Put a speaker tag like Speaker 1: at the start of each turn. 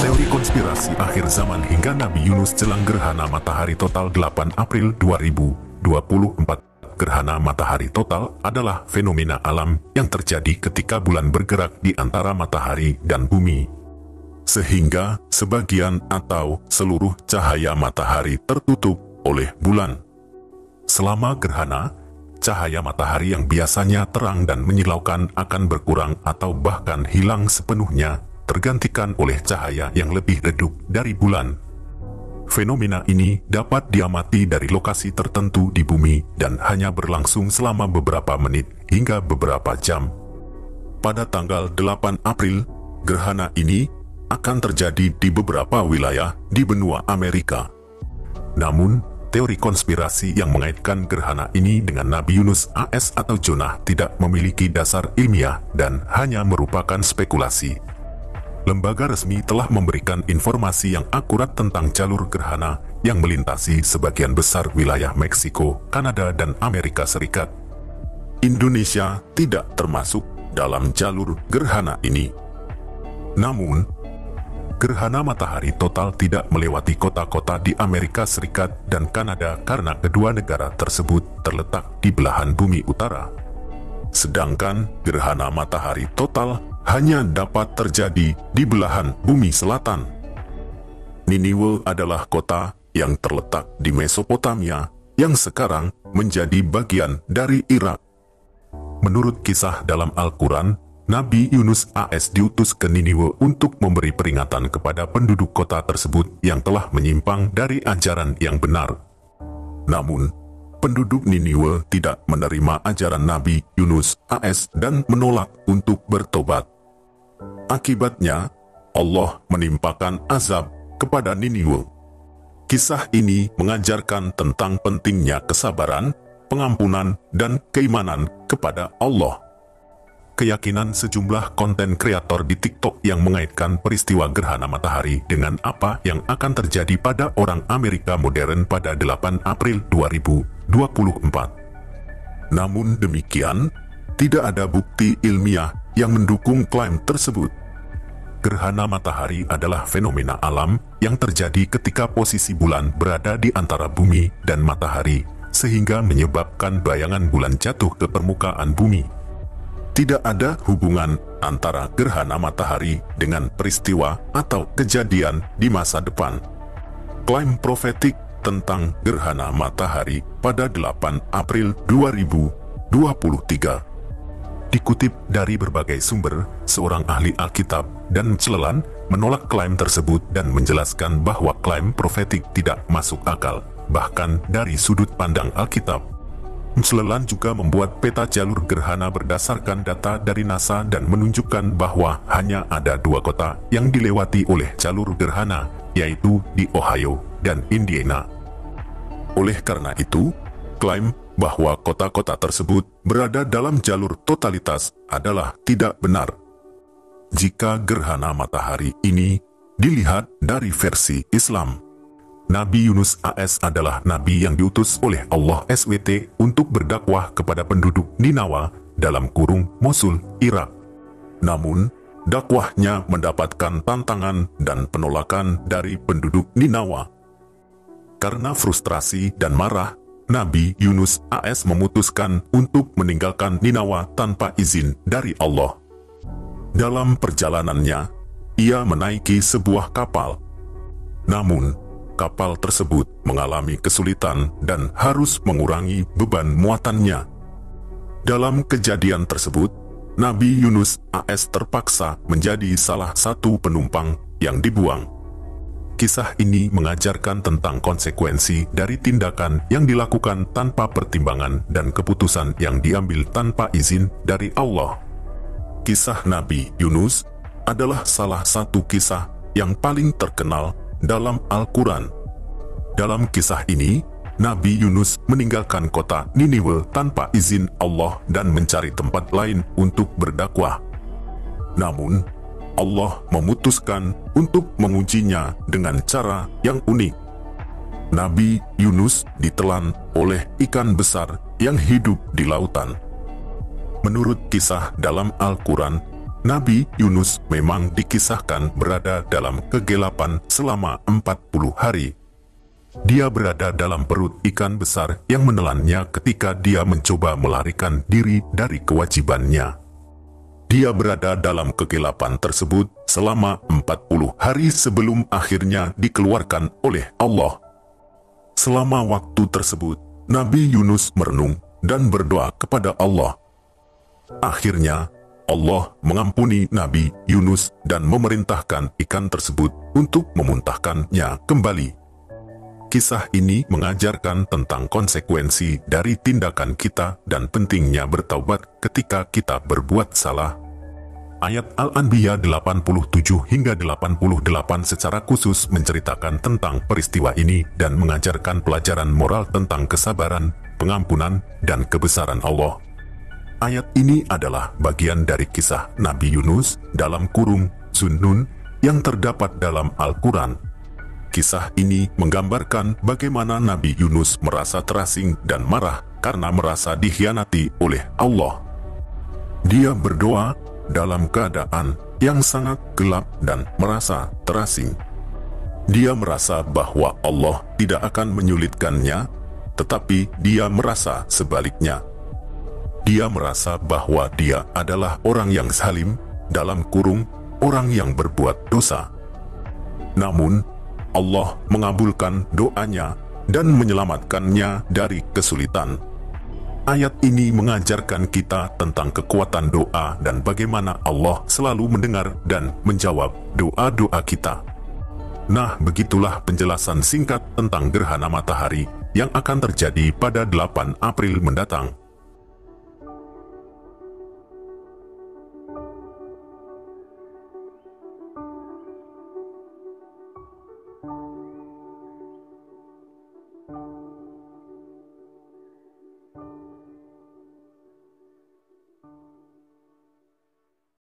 Speaker 1: Teori konspirasi akhir zaman hingga Nabi Yunus jelang gerhana matahari total 8 April 2024. Gerhana matahari total adalah fenomena alam yang terjadi ketika bulan bergerak di antara matahari dan bumi, sehingga sebagian atau seluruh cahaya matahari tertutup oleh bulan. Selama gerhana, cahaya matahari yang biasanya terang dan menyilaukan akan berkurang atau bahkan hilang sepenuhnya, tergantikan oleh cahaya yang lebih redup dari bulan. Fenomena ini dapat diamati dari lokasi tertentu di bumi dan hanya berlangsung selama beberapa menit hingga beberapa jam. Pada tanggal 8 April, gerhana ini akan terjadi di beberapa wilayah di benua Amerika. Namun, teori konspirasi yang mengaitkan gerhana ini dengan Nabi Yunus AS atau Jonah tidak memiliki dasar ilmiah dan hanya merupakan spekulasi. Lembaga resmi telah memberikan informasi yang akurat tentang jalur gerhana yang melintasi sebagian besar wilayah Meksiko, Kanada, dan Amerika Serikat. Indonesia tidak termasuk dalam jalur gerhana ini. Namun, gerhana matahari total tidak melewati kota-kota di Amerika Serikat dan Kanada karena kedua negara tersebut terletak di belahan bumi utara. Sedangkan gerhana matahari total hanya dapat terjadi di belahan bumi selatan. Niniwe adalah kota yang terletak di Mesopotamia yang sekarang menjadi bagian dari Irak. Menurut kisah dalam Al-Quran, Nabi Yunus AS diutus ke Niniwe untuk memberi peringatan kepada penduduk kota tersebut yang telah menyimpang dari ajaran yang benar. Namun, penduduk Niniwe tidak menerima ajaran Nabi Yunus AS dan menolak untuk bertobat. Akibatnya, Allah menimpakan azab kepada Niniwe. Kisah ini mengajarkan tentang pentingnya kesabaran, pengampunan, dan keimanan kepada Allah. Keyakinan sejumlah konten kreator di TikTok yang mengaitkan peristiwa gerhana matahari dengan apa yang akan terjadi pada orang Amerika modern pada 8 April 2024. Namun demikian, tidak ada bukti ilmiah yang mendukung klaim tersebut. Gerhana matahari adalah fenomena alam yang terjadi ketika posisi bulan berada di antara bumi dan matahari, sehingga menyebabkan bayangan bulan jatuh ke permukaan bumi. Tidak ada hubungan antara gerhana matahari dengan peristiwa atau kejadian di masa depan. Klaim profetik tentang gerhana matahari pada 8 April 2023 dikutip dari berbagai sumber. Seorang ahli Alkitab dan Mclelan menolak klaim tersebut dan menjelaskan bahwa klaim profetik tidak masuk akal, bahkan dari sudut pandang Alkitab. Mclelan juga membuat peta jalur gerhana berdasarkan data dari NASA dan menunjukkan bahwa hanya ada 2 kota yang dilewati oleh jalur gerhana, yaitu di Ohio dan Indiana. Oleh karena itu, klaim bahwa kota-kota tersebut berada dalam jalur totalitas adalah tidak benar. Jika gerhana matahari ini dilihat dari versi Islam, Nabi Yunus AS adalah nabi yang diutus oleh Allah SWT untuk berdakwah kepada penduduk Ninawa (Mosul, Irak). Namun, dakwahnya mendapatkan tantangan dan penolakan dari penduduk Ninawa. Karena frustrasi dan marah, Nabi Yunus AS memutuskan untuk meninggalkan Ninawa tanpa izin dari Allah. Dalam perjalanannya, ia menaiki sebuah kapal. Namun, kapal tersebut mengalami kesulitan dan harus mengurangi beban muatannya. Dalam kejadian tersebut, Nabi Yunus AS terpaksa menjadi salah satu penumpang yang dibuang. Kisah ini mengajarkan tentang konsekuensi dari tindakan yang dilakukan tanpa pertimbangan dan keputusan yang diambil tanpa izin dari Allah. Kisah Nabi Yunus adalah salah satu kisah yang paling terkenal dalam Al-Quran. Dalam kisah ini, Nabi Yunus meninggalkan kota Niniwe tanpa izin Allah dan mencari tempat lain untuk berdakwah. Namun, Allah memutuskan untuk mengujinya dengan cara yang unik. Nabi Yunus ditelan oleh ikan besar yang hidup di lautan. Menurut kisah dalam Al-Quran, Nabi Yunus memang dikisahkan berada dalam kegelapan selama 40 hari. Dia berada dalam perut ikan besar yang menelannya ketika dia mencoba melarikan diri dari kewajibannya. Dia berada dalam kegelapan tersebut selama 40 hari sebelum akhirnya dikeluarkan oleh Allah. Selama waktu tersebut, Nabi Yunus merenung dan berdoa kepada Allah. Akhirnya, Allah mengampuni Nabi Yunus dan memerintahkan ikan tersebut untuk memuntahkannya kembali. Kisah ini mengajarkan tentang konsekuensi dari tindakan kita dan pentingnya bertaubat ketika kita berbuat salah. Ayat Al-Anbiya 87 hingga 88 secara khusus menceritakan tentang peristiwa ini dan mengajarkan pelajaran moral tentang kesabaran, pengampunan, dan kebesaran Allah. Ayat ini adalah bagian dari kisah Nabi Yunus dalam kurung Zunnun yang terdapat dalam Al-Quran. Kisah ini menggambarkan bagaimana Nabi Yunus merasa terasing dan marah karena merasa dikhianati oleh Allah. Dia berdoa dalam keadaan yang sangat gelap dan merasa terasing. Dia merasa bahwa Allah tidak akan menyulitkannya, tetapi dia merasa sebaliknya. Dia merasa bahwa dia adalah orang yang zalim, dalam kurung, orang yang berbuat dosa. Namun, Allah mengabulkan doanya dan menyelamatkannya dari kesulitan. Ayat ini mengajarkan kita tentang kekuatan doa dan bagaimana Allah selalu mendengar dan menjawab doa-doa kita. Nah, begitulah penjelasan singkat tentang gerhana matahari yang akan terjadi pada 8 April mendatang.